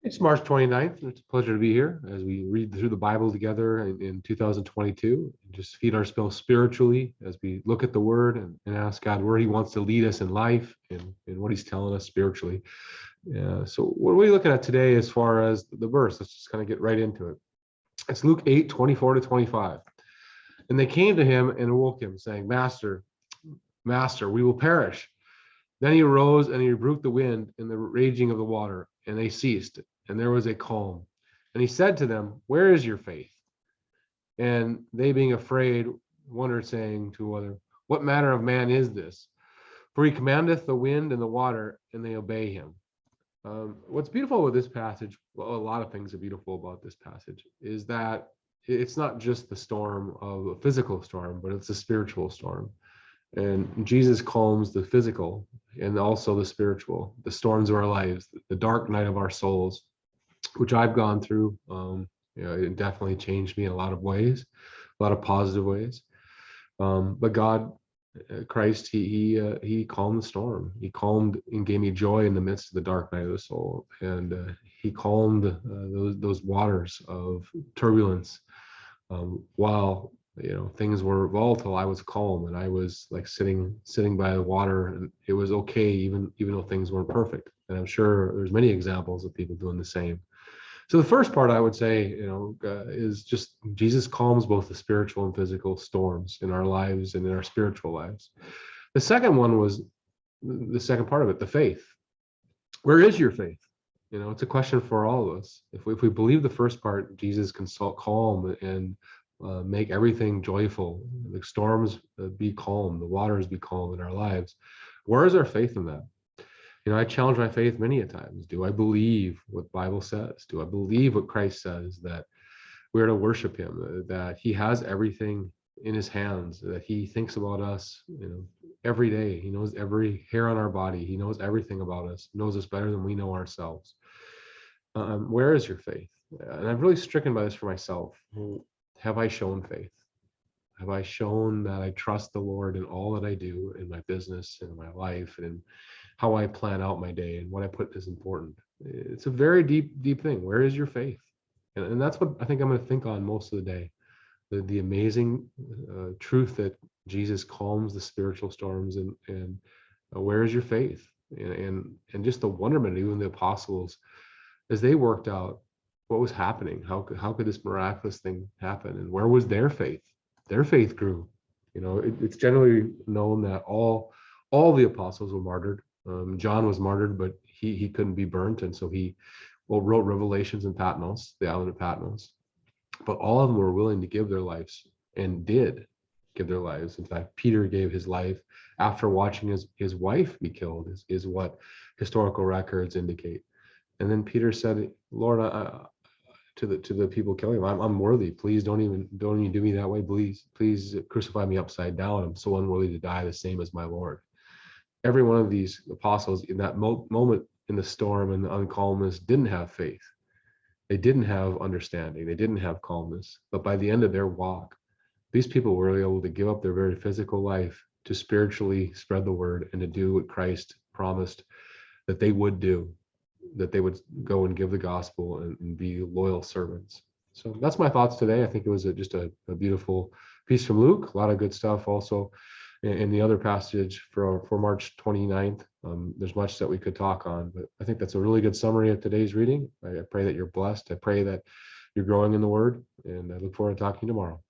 It's March 29th, and it's a pleasure to be here as we read through the Bible together in 2022. And just feed ourselves spiritually as we look at the Word and ask God where He wants to lead us in life and what He's telling us spiritually. So, what are we looking at today as far as the verse? Let's just kind of get right into it. It's Luke 8:24 to 25. And they came to him and awoke him, saying, Master, Master, we will perish. Then he arose and he rebuked the wind and the raging of the water, and they ceased, and there was a calm. And he said to them, Where is your faith? And they, being afraid, wondered, saying to one another, What manner of man is this? For he commandeth the wind and the water, and they obey him. What's beautiful with this passage, well, a lot of things are beautiful about this passage, is that it's not just the storm of a physical storm, but it's a spiritual storm. And Jesus calms the physical and also the spiritual, the storms of our lives, the dark night of our souls, which I've gone through. It definitely changed me in a lot of ways, a lot of positive ways. But God, Christ, he calmed the storm. He calmed and gave me joy in the midst of the dark night of the soul, and he calmed those waters of turbulence. While things were volatile, I was calm, and I was like sitting by the water, and it was okay, even though things weren't perfect. And I'm sure there's many examples of people doing the same. So the first part I would say, is just Jesus calms both the spiritual and physical storms in our lives and in our spiritual lives. The second one was the second part of it, the faith. Where is your faith? It's a question for all of us. If we believe the first part, Jesus can calm and make everything joyful, the storms be calm, the waters be calm in our lives. Where is our faith in that? I challenge my faith many a times. Do I believe what the Bible says? Do I believe what Christ says, that we're to worship him, that he has everything in his hands, that he thinks about us, every day. He knows every hair on our body. He knows everything about us, knows us better than we know ourselves. Where is your faith? And I'm really stricken by this for myself. Have I shown faith? Have I shown that I trust the Lord in all that I do, in my business, in my life, and in how I plan out my day and what I put is important? It's a very deep thing. Where is your faith? And that's what I think I'm going to think on most of the day. The amazing truth that Jesus calms the spiritual storms, and where is your faith? And just the wonderment, even the apostles, as they worked out what was happening, how could this miraculous thing happen, and where was their faith? Their faith grew. It's generally known that all the apostles were martyred. John was martyred, but he couldn't be burnt, and so he wrote Revelations in Patmos, the island of Patmos. But all of them were willing to give their lives, and did give their lives. In fact, Peter gave his life after watching his wife be killed, is what historical records indicate. And then Peter said, Lord, to the people killing him, I'm unworthy. Please don't even do me that way. Please crucify me upside down. I'm so unworthy to die the same as my Lord. Every one of these apostles in that moment in the storm and the uncalmness didn't have faith. They didn't have understanding. They didn't have calmness. But by the end of their walk, these people were able to give up their very physical life to spiritually spread the word and to do what Christ promised that they would do, that they would go and give the gospel and be loyal servants. So that's my thoughts today. I think it was just a beautiful piece from Luke. A lot of good stuff also in the other passage for March 29th. There's much that we could talk on, but I think that's a really good summary of today's reading. I pray that you're blessed. I pray that you're growing in the word, and I look forward to talking tomorrow.